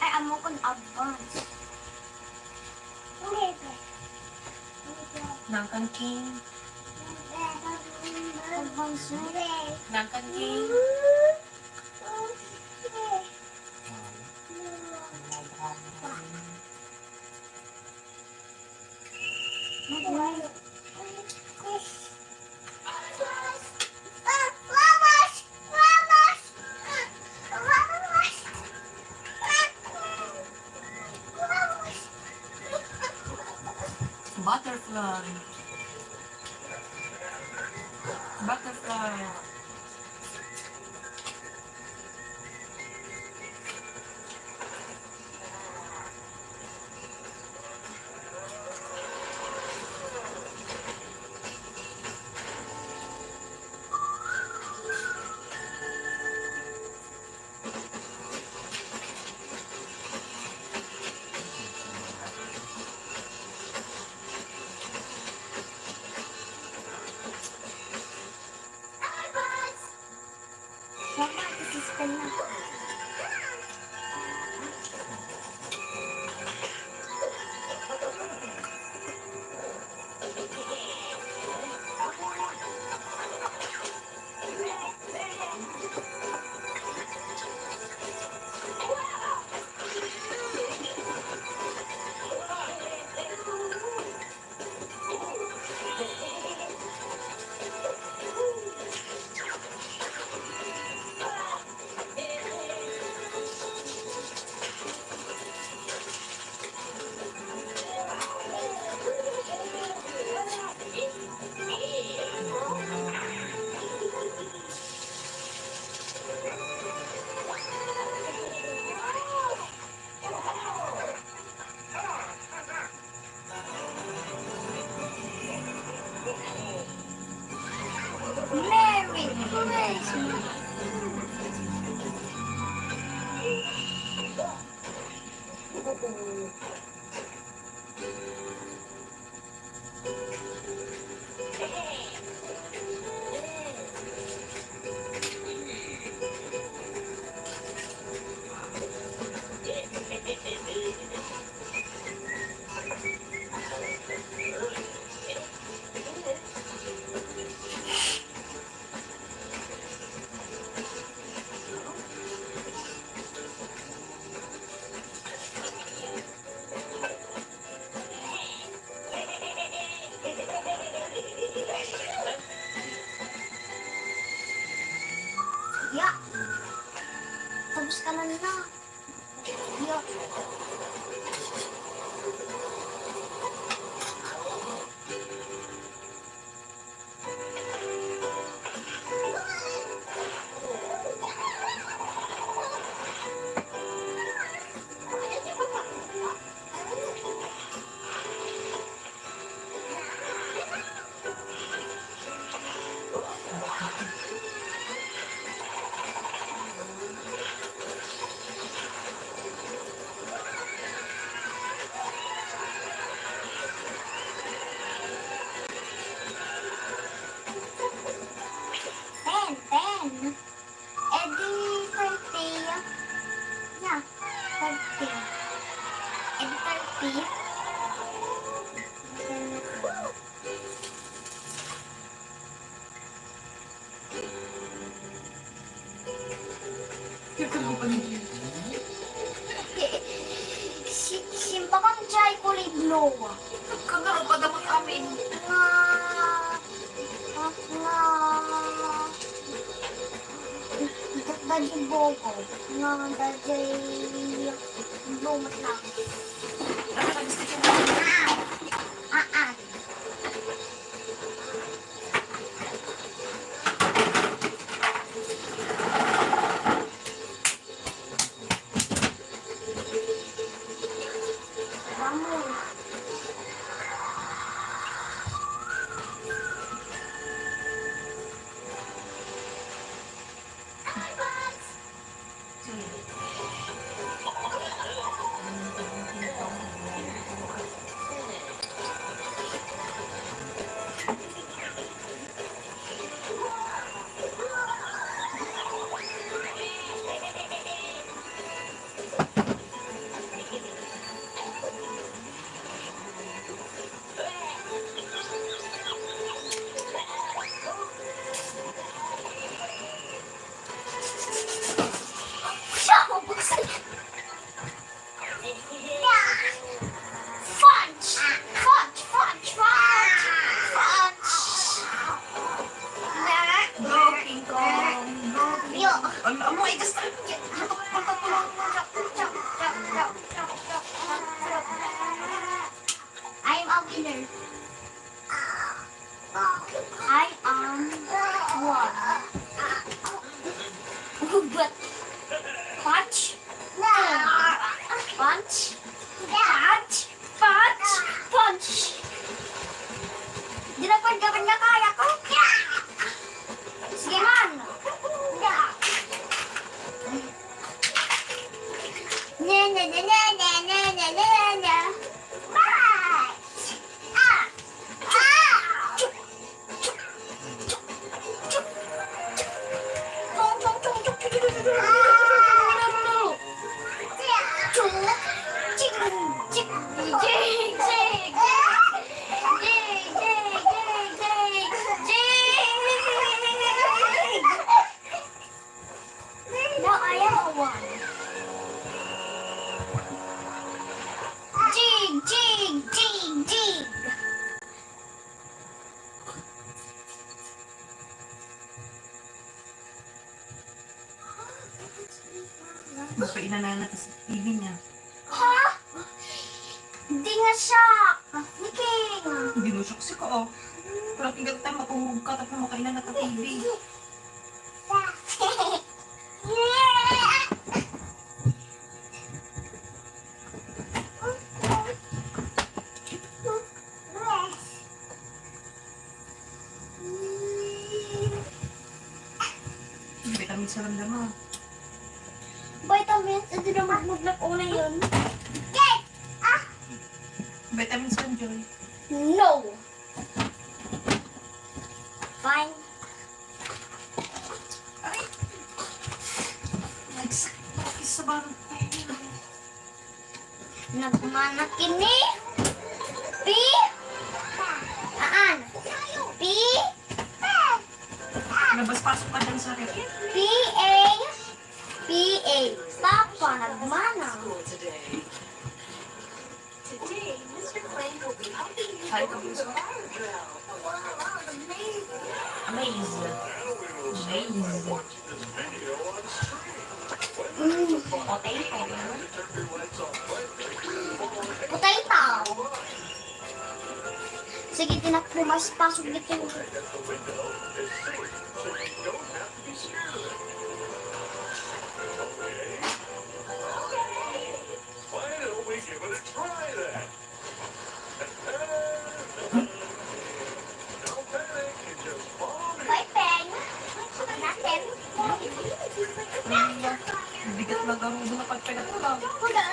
Ay, amo kon advance. Nangkan king. Advance Nangkan king. Butterfly. Butterfly. Mama, isi-spin na. Merry Christmas! Ya! Tapos ka na na. Ya! Ten. Edi 30. Ya, 30. Edi 30. Simpa kang jay kulay blue. Kagano pa dapat amin. Nga. Daddy Bogo. Nga daddy blue lang. Ah. Siya, buksan. Fudge! Fudge! Fudge! Fudge! Fudge! Go, King Kong. Yo. Ano, ikas na. I'm a winner. I am one. But punch, punch, punch, punch, punch. Di na paggaban na kaya ko. Sige man. Na na na na na na na na na. Punch. Ah. Ah. Chup. Chup. Chup. Chup. Tong tong tong chup. Chup. Ching. Ching. Jig. Jig. Jig. Now I am a one. Jig, jig, jig, jig. Magpainanana sa TV niya. Ha? Hindi nga siya. Niking. Hindi mo siya kasi ka, oh. Parang tinggal tayo, matungog ka, tapos makainan na sa TV. Vitamins sa ramdaman. Vitamins, ito na magmuglak una yun. Okay. Vitamins lang, Joy. No. Fine. Ay! Nagsakit sa barang ko. Nagmanakini. P. Aan. P. Labas-pasok ka dyan sa akin. P-A. P-A. Papa, nagmana. Hi, kamusta? Amaze. Amaze. Potato. Potato. Sige, tinakbo mas pasok dito. Bye, Pen. Natin. Bigat na garo doon na pagpagat ko lang. Kuda.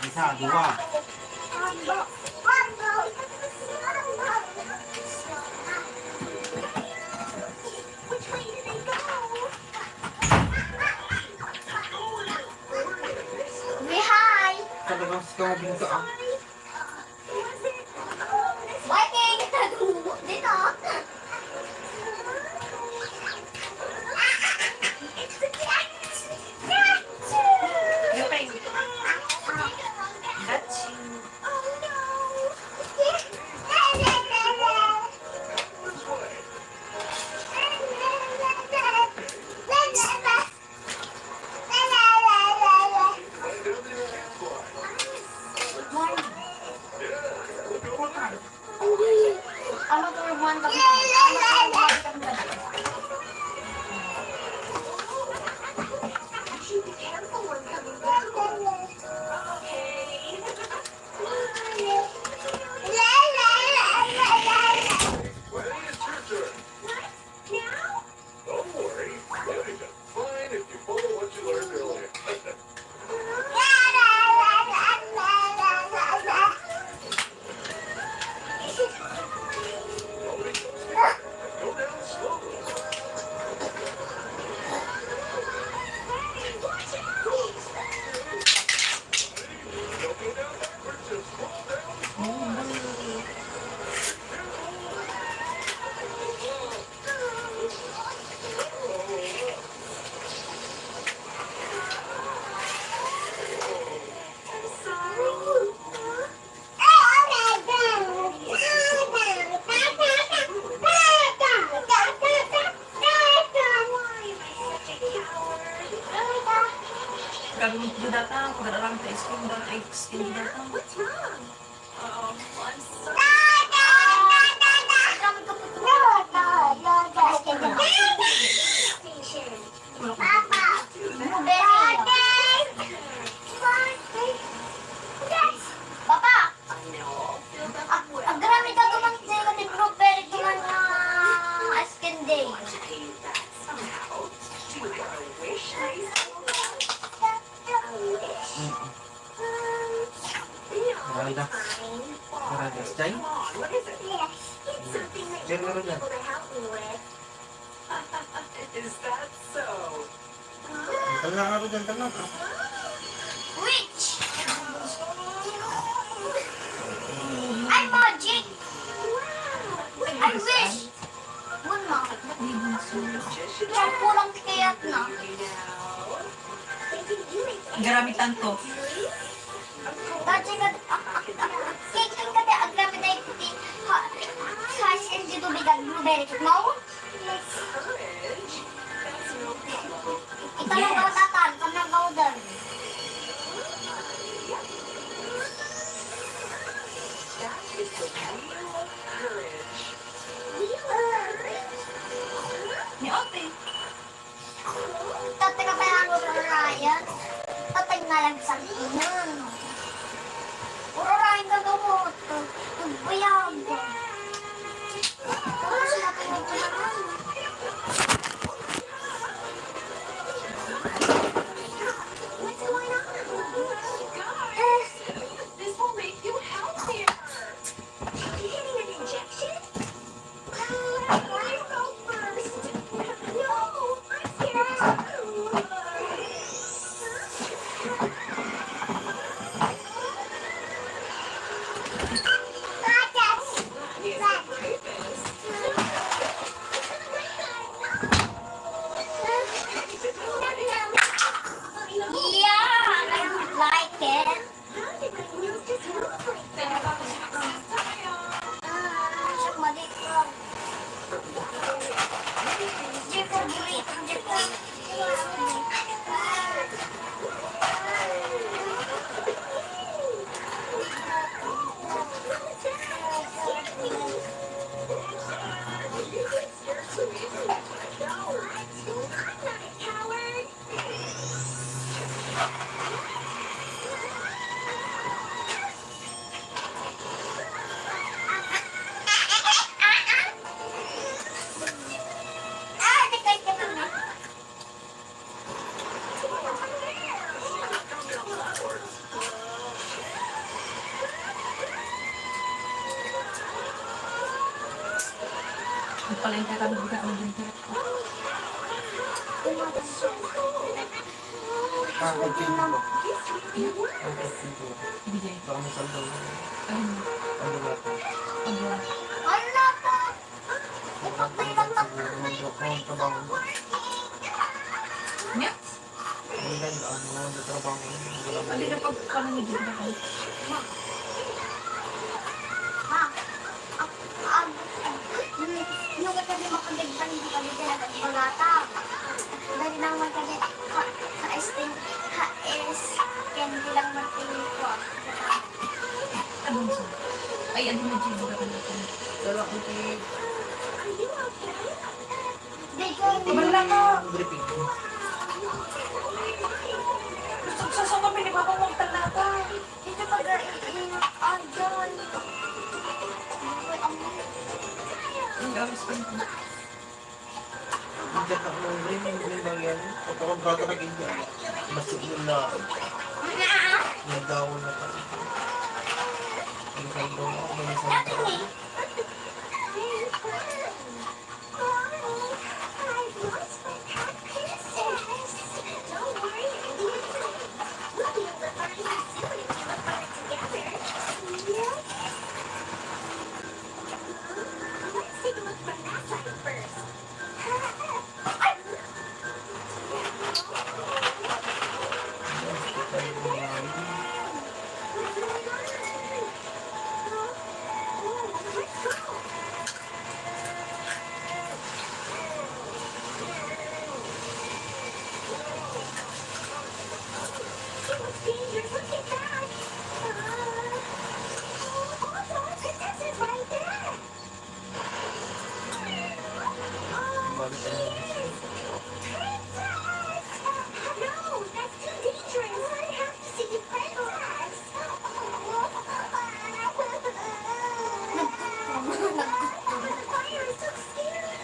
Isa, dua. Which way did they go? Say hi. Talagang skawabing ka ah. Viking! Dito. It's the cat. You pay. That's you. Oh no. One kami datang, pag-arang tayo skin doon, ay skin datang. What's wrong? I'm sorry. Papa! Papa! Ang grami ka naman sa'yo ni Blueberry naman na Asken Day. Marami na. Marami na. Jai? Jai, meron yan. Tala nga ako dyan, tala. Witch! Ay, magic! I wish! Muna. Ang kurang kayat na. Garamitan to. Dati ka, kikin ka di, ang gamit ay puti. Hash and dito bigat blueberry. Mau? Ito lang daw tatan, kamang gawdan. Ni ate. Tatay ka pa lang ako Ryan. Tatay na lang sa inan. Puro Ryan ka gamot. Nagbayag. Puro sila pinagpanahan. What's going on? This will make you healthier. Are you getting an injection? You go first. No, I'm scared. Yeah, I would like it. How did my nose just move like that? Check my dick from. Check the breed. Check the. I'm not a coward. Ah, tikay ka na. Nagpalengke kami bigat ng bintirat ko. Kakagpinto ba? Kakagpinto. Bijay. Baka may saldaw na. Ayun. Ano ba ito? Ano? Wala pa. Siguro ang trabaho mo. Niya? Hindi lang ano ang trabaho mo. Ali na pagkakalan niya dito na kayo. Ha? Yung katabi makagagpan, hindi kami talaga pagata. Dahil naman kami ka-esting, hindi lang martinig ko. Anong sa? Ay, ano na dito ka na kayo. Dala ko kay Di ko, Wala ka! briefing. Sa kami ni Papa mong talata. dito pag-iingat. Ay, doon. Ang gawas ko nito. Hindi ka mo rin yung lang yan. Kapag ang bata nag-inda. Masuk yun na. Yung daw na pa. Yung saldaw mo. May saldaw. I've lost my pet princess. Don't worry, we'll be able to find you soon if we look for it together. Yeah. Let's take a look from that side first. looks dangerous. Let's get back. Princess is right there. Balik ka na. No, that's too dangerous. I have to see Princess. The fire is so scary.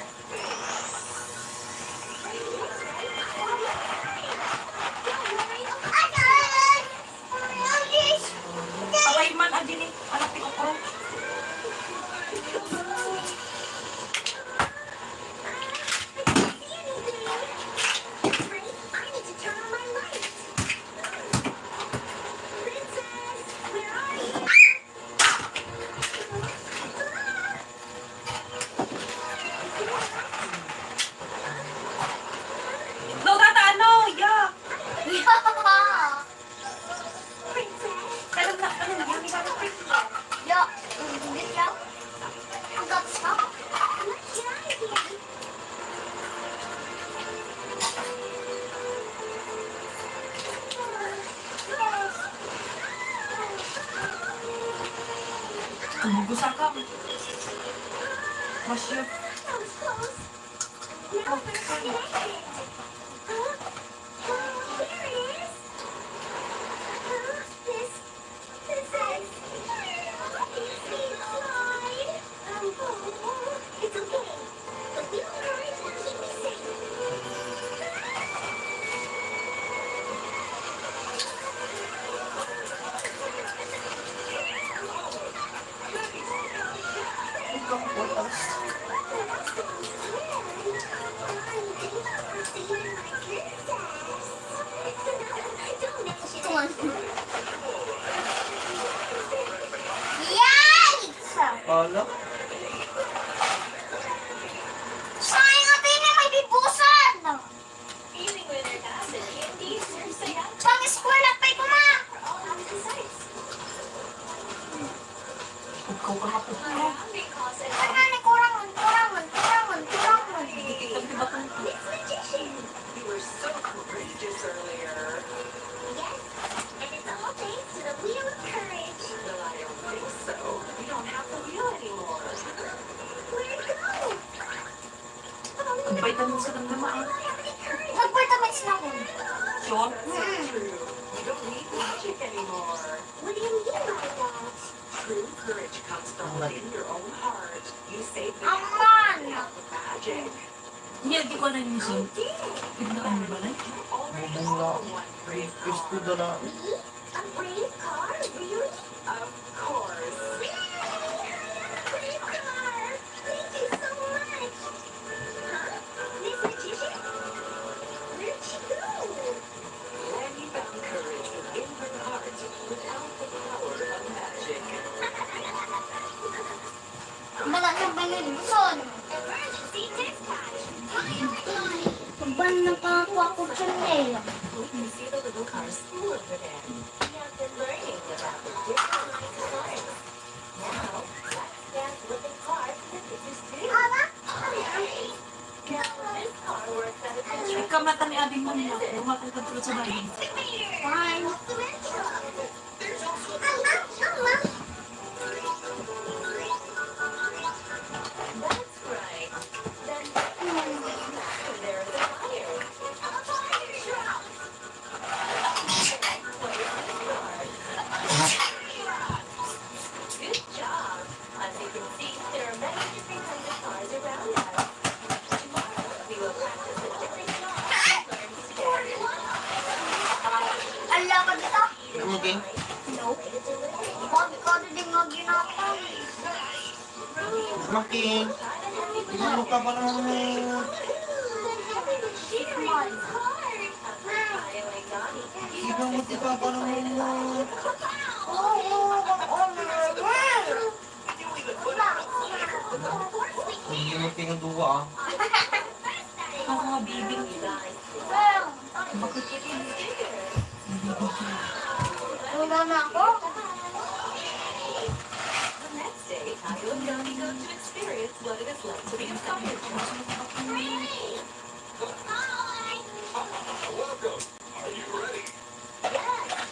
Away man, adini. Anak ko ko. I need to turn on my light. Princess, where are you? No, tata, ano? Yeah. Princess. Alam na, ano na, yung isa ko. Ja, dit jou. Dat snap. Let's get out of here. Tumugusan ka. Mas yun. That was close. Now we're connected. Huh? There it is. This is. It's me, Clyde. It's okay. The little courage will keep me safe. Ikaw po, tapos. Ito nga. Yikes! Pala? Sayang nga din may bibusan! Pang school na pa'y kuma! Ikaw ka nga po. Ano na kurangan. Kitang diba kung You were so courageous earlier. Yes, and it's all thanks to the wheel of courage. Well, I don't think so. You don't have the wheel anymore. Where'd it go? ang vitamins ka ng I naman. don't have any courage. Mag-vitamins na ko. Sure? True. You don't need magic anymore. What do you mean by that? True courage comes from within your own heart. You save the Aman! help of magic. Hindi, di ko na yung isin. Tignan mo ba na? Already Mabungla. all one brave Estudo na. Me? A brave car? Really? Of course. Brave car! Thank you so much! Huh? This magician? Where'd she go? Randy found courage within her heart without the power of magic. Wala siyang binibuksan. Emergency dispatch! Ban nakakuha ko Chanel. You see the little car school over there. We have been learning about the different kinds of cars. Now, let's dance with the cars that this is too. Ala? Now, this car works at a Ay, kamata ni Abing mo niya. Bumatang ka tulad sa bahay. Fine. Ama. That's right. Then there's a fire. A fire truck. Good job. As you can see, there are many different kinds of cars around us. Tomorrow, we will practice the different cars and learn together. Ala ka dito? Okay. No. Wag ka din nga ginapang. Making. Ano ka ba naman mo? Ibang mo ka ba naman mo? Hindi mo tingin duwa ah. Ako nga, bibing. Wala na ako. The next day, Tayo and Johnny go to experience what it is like to be a fire truck. Hi! Welcome. Are you ready? Yes,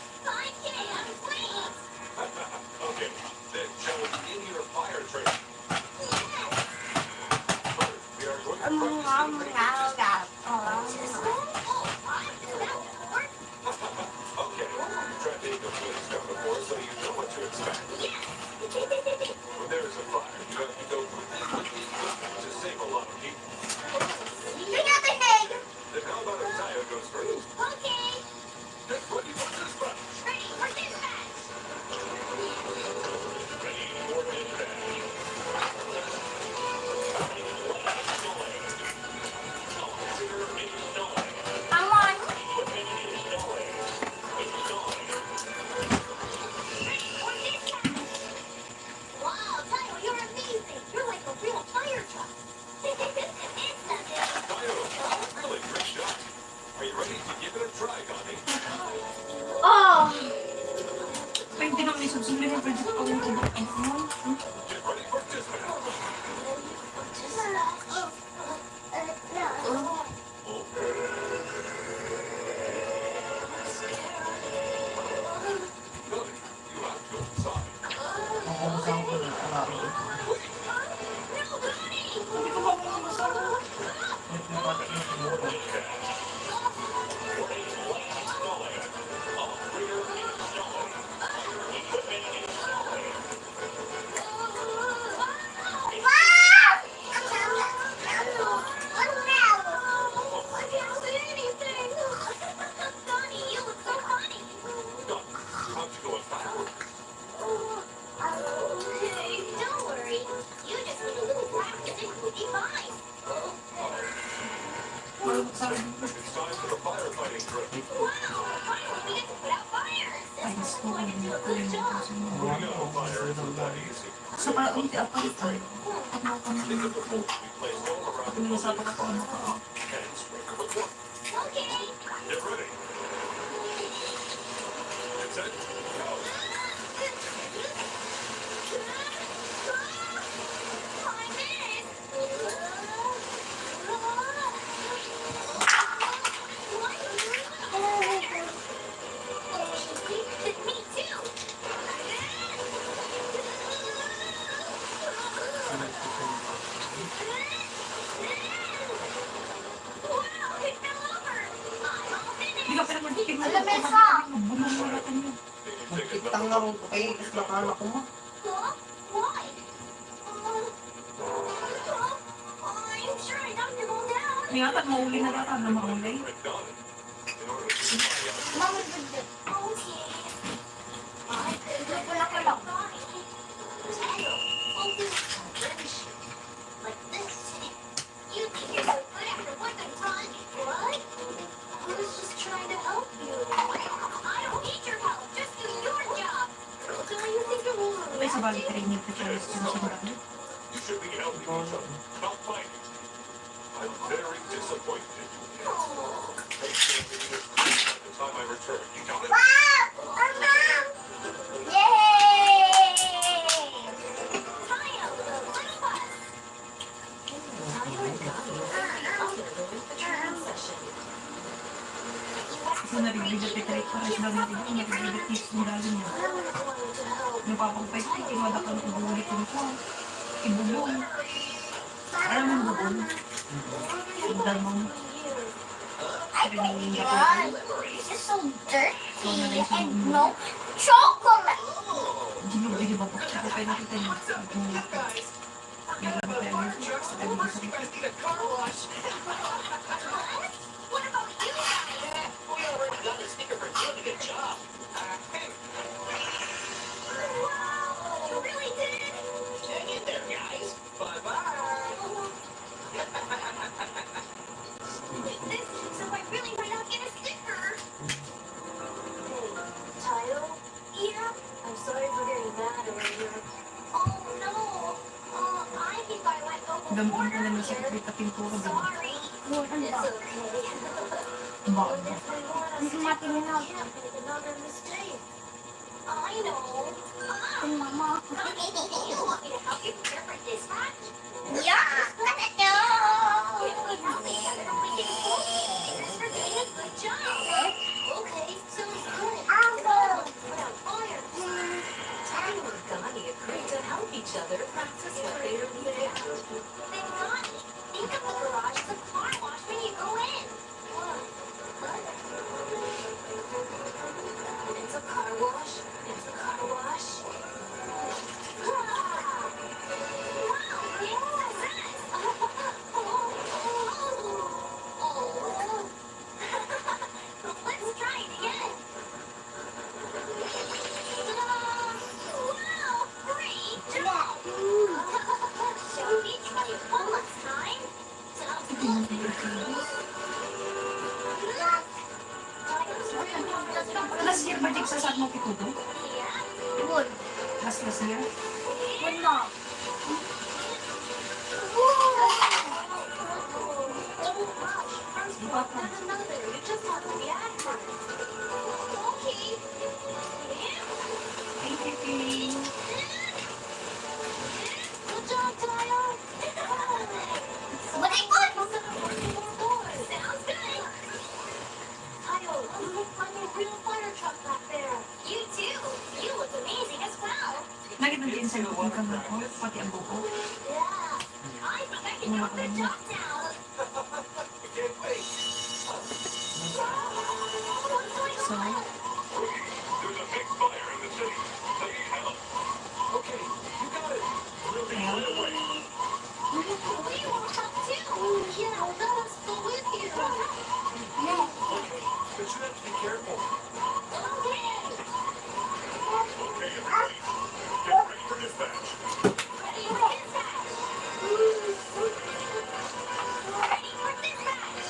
Finally, we get to put out fires. Ay, gusto ko yung kuling ko sa mga. Ano, fire isn't that easy. Sa unti ang palitan. Pag nakakamalit ko. Pag nilasapan ako, ano ka. Okay. Get ready. Get set. Go. 5 minutes. Me too. Wow, it fell over. I'm all finished. Hindi ka pala magiging mo. Alam, Mesa. Bumamulatan niyo. Magkitang nga rin kay Islakana ko ma. Huh? Why? I'm sure I knocked them all down. Hindi nga, mauli na data na mauli. Mama, ganda. Okay. Wala ko lang. Like this. You think you're so good after what I've done? What? I was just trying to help you. I don't need your help. Just do your job. Don't you think you're Ito ay sa balik overreacting? rin yung pictures ko sa mga. You should be helping each other, not fighting. I'm very disappointed. Oh. Make sure the meeting is clear by the time I return. You got it? Wow! Mama! Yay! Tayo, the little bus. Tayo and Gabby will be up and going for training session. Kasi naribigat kay Trey para sila naribigat yung dali niya. Napapagpay ko, tinwada ka ng ibulit ko nito. Ibubong. Alam mo yung bubong? Yung dalmang. Oh my god! This is so dirty and no chocolate! Ginubili ba po? Tsaka kayo nakita niyo. Yung gamit tayo. Sabi ko sa Need a car wash. What about you guys? We already got a sticker for doing a good job. Wow, you really did. Hang in there, guys. Bye-bye. Like this, so I really might not get a sticker. Hey, Tayo, Yeah. I'm sorry for getting mad earlier. Oh no. I think I let go of Gamitin ko water na lang sa here. kapit pintura ba? Sorry. It's okay. Baka. If we want us to can't make another mistake. I know. Hey, Mama. You want me to help you prepare for dispatch? Yeah! No! If we help each other, we can both get stickers for doing a good job. Okay, sounds good. Uncle! Put out fires. Tayo and Gabby agreed to help each other practice what they are good at. Then Donnie, think of the garage as a car wash when you go in. It's a car wash. It's a car wash. Wow, big success! Let's try it again. Wow, great job! Shall we try it one last time? Sounds good. Last year ba sa saan mo pituto? Yeah. Good. Last year? Good na. You just have to react to it. Okay. Thank you, Kay. Good job, Tayo. But I could! Sounds good. Tayo, look like a real fire truck back there. You too. You look amazing as well. Nakita din sa loob ng ako, pati ang buko. Yeah. I think I can knock the job down. I can't wait. What's going So, on? There's a big fire in the city. I need help. Okay, you got it. Really kaya, right away. We want help too. Yeah, let us go with you. No. Okay, but you have to be careful. Okay. Okay, everybody. Get ready for dispatch. Ready for dispatch. Ready for dispatch.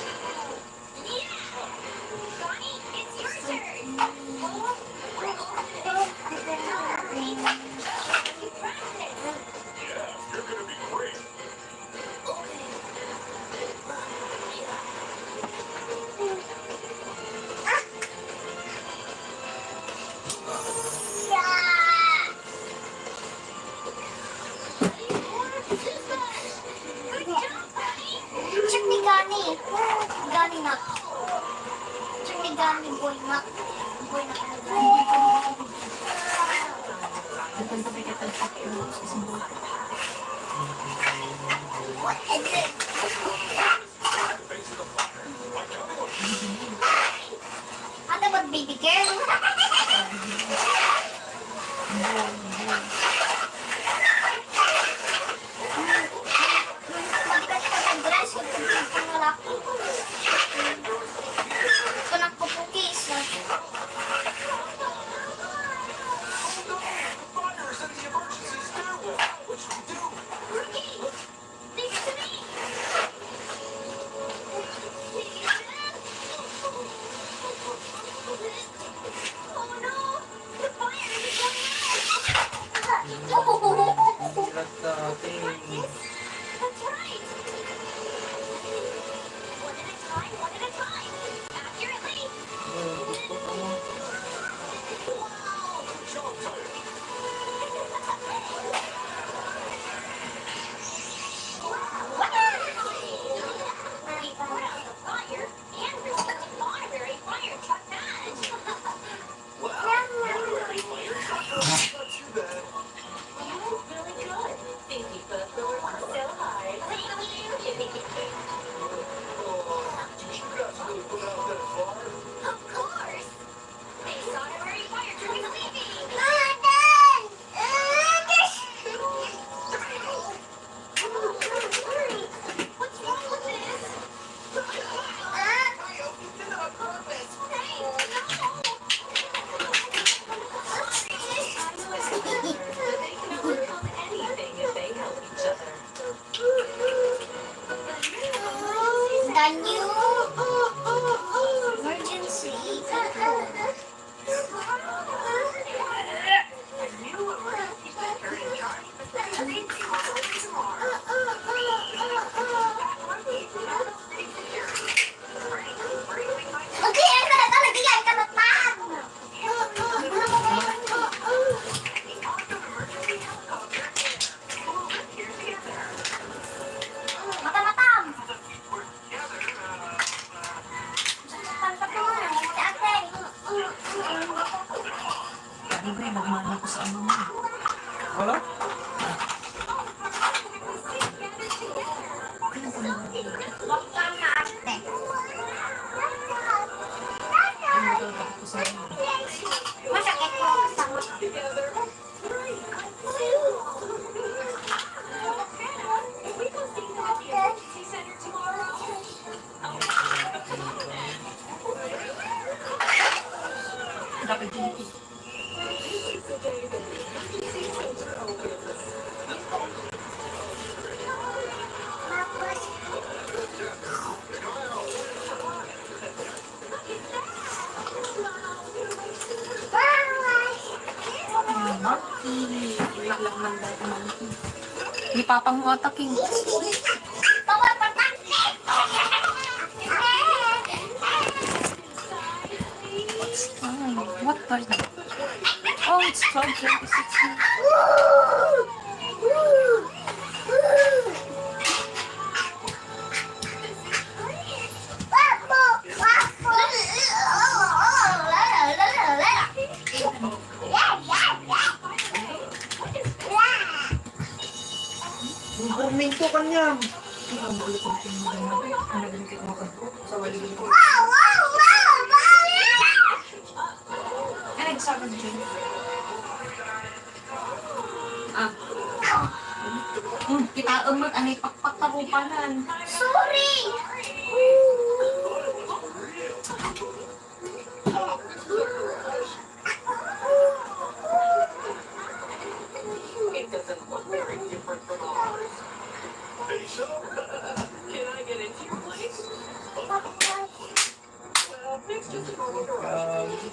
Yeah. Donnie, it's your Ate, ba't baby girl? Magkat ka ng dress, kung wala ko. Ito na po cookies. Fire is in the emergency stairwell. What should we do? Rookie, leave it to me. Oh no, the fire is going out. Birat natin. That's right. One at a time. Accurately. We put out the fire and received an honorary fire truck badge. Not too bad. You did really good. Thank you for working so hard. Oh, did you guys really put out that fire? Of course. This honorary fire truck is leaving. What's wrong with this? Leo, you did it on purpose. Hey, no. But they can overcome anything if they help each other. The new emergency. Mag-iyan ka na talaga yan, kamatang! Mata-matam! Tantap mo na, si ate. Libre, magmana ko sa ama mo. Wala? Wag kang na ate. Magagawa ko sa ama. Masakit mo kasama. We go see them at the emergency center tomorrow. Dapat dito. Monkey. Wait lang man dahil monkey. Ni Papang Mota King. Bawal patake! Ay, what was that? Oh, it's 12:26. Minto kanya. Ang bulit ng tingin mo. Ang naglikit mo ko. Sa wali ko. Ay, nagsagad dyan. Ah. Kita umag, anay pakpak karupanan. Sorry! It doesn't look very different from ours. Hey, so? Can I get into your place? It's just a normal garage.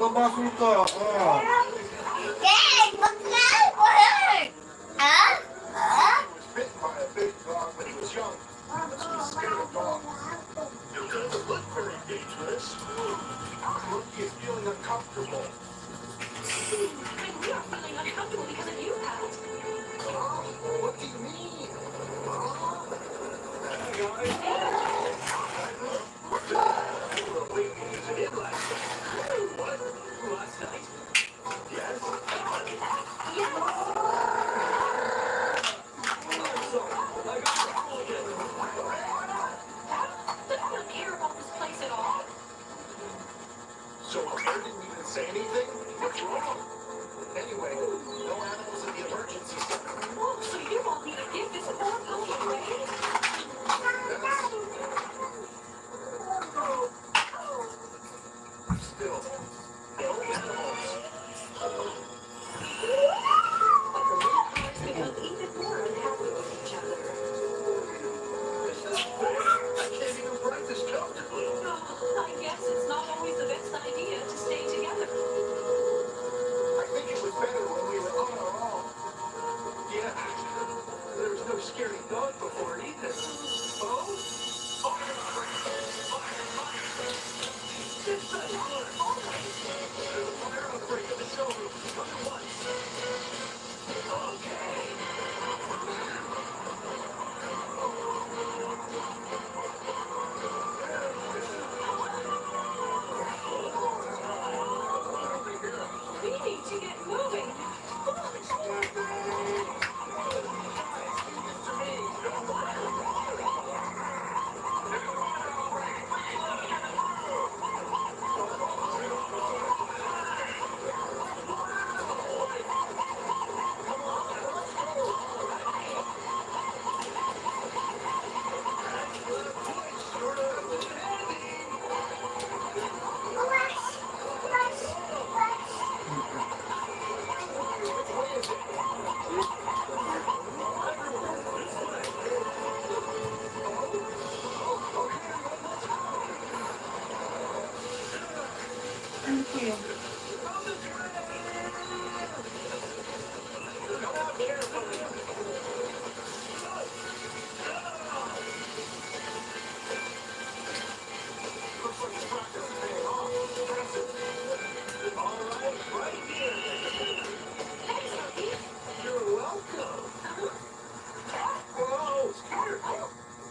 Magpabasol ka. Ah. Dad, wag na! Wag! Ah? Ah? He was bitten by a big dog when he was young. Must be scared of dogs. It doesn't look very dangerous. Rookie is feeling uncomfortable. And we are feeling uncomfortable because of you, Pat. What do you mean? Last night? Yes. I got trouble again. But I don't care about this place at all. So a bear didn't even say anything? What's wrong? Anyway, no animals in the emergency center. Oh, so you want me to give this poor puppy away? Still, no animals. Become even more unhappy with each other. This isn't fair. I can't even practice comfortably. I guess it's not always the best idea to stay together. I think it was better when we were on our own. Yeah. There was no scary dog before it either. Oh? It's such fun. There's a fire outbreak in the showroom. Come at once. Okay. We need to get moving. Ano po yun? Looks like his practice is paying off. Impressive. All right, right here. Thanks, Rocky. You're welcome. Whoa, scared.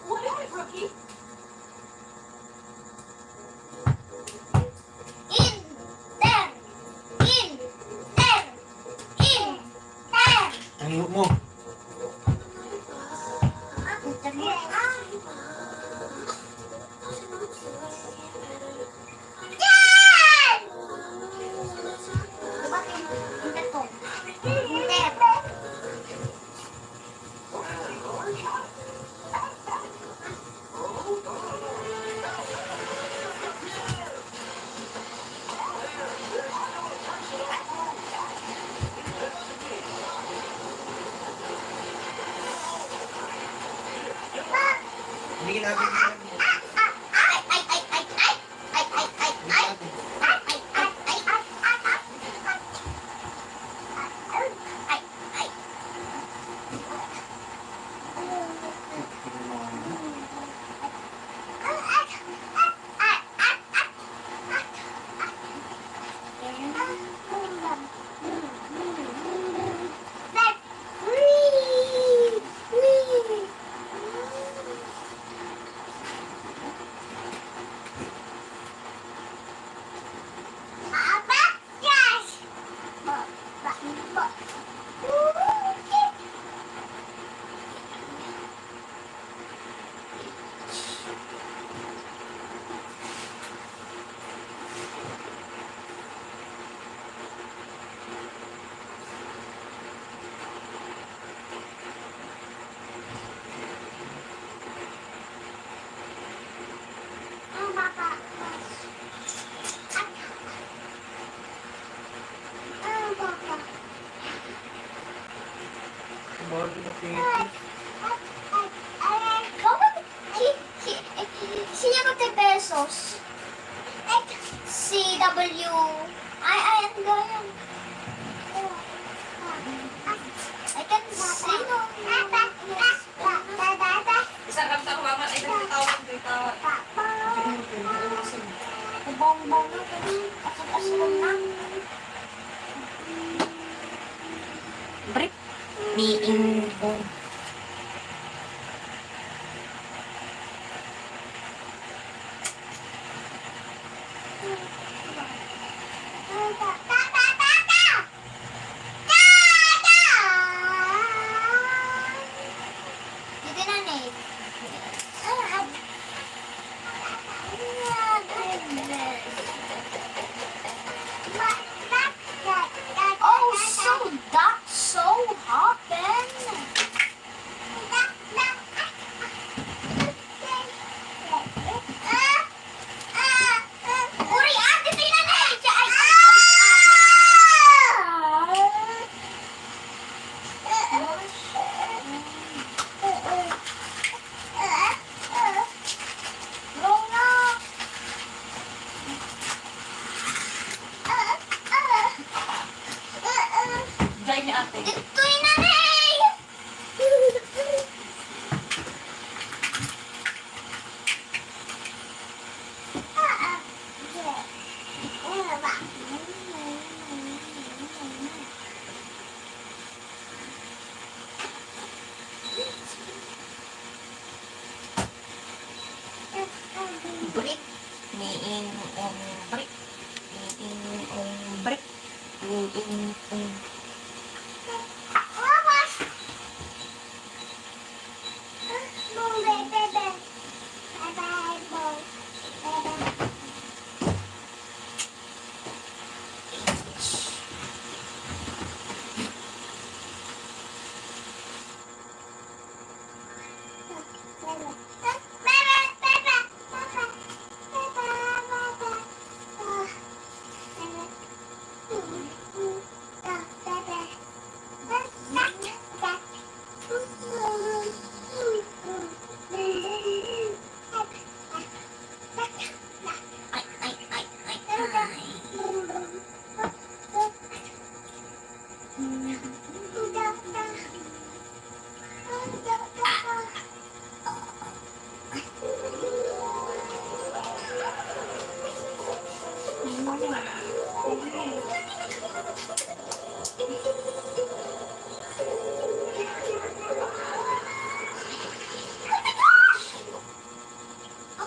What is it, Rookie? In! There! In! There! In! There! Ang hirap mo. Yan! Bakit? Hindi to. Hindi. Hindi natin. Ay, ay, ay, ay, ay. Ay, ay, ay, ay. Ay, ay, ay, ay, ay, ay, ay. Ay, ay. Body na Pesos. CW I am going. I can see. Isang kami sa ruangan ay nagtawag dito. Bong-bong na. Asal-asal na. Brick. Niing ko. Dito na, Nate. Oh, so that's so happen. Uri, ate, tingnan na eh. Diyan ni ate. Ito'y na na eh. Brick. Niing on brick. Niing on brick. Niing on. Oh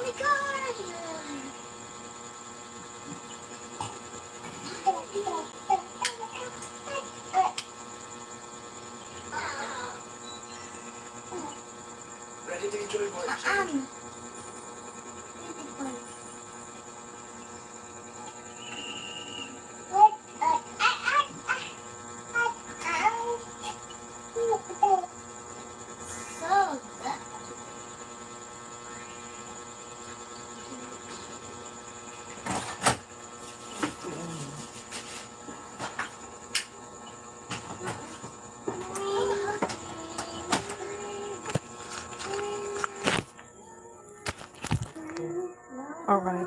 my god! Ready to enjoy voyage? So good. Alright.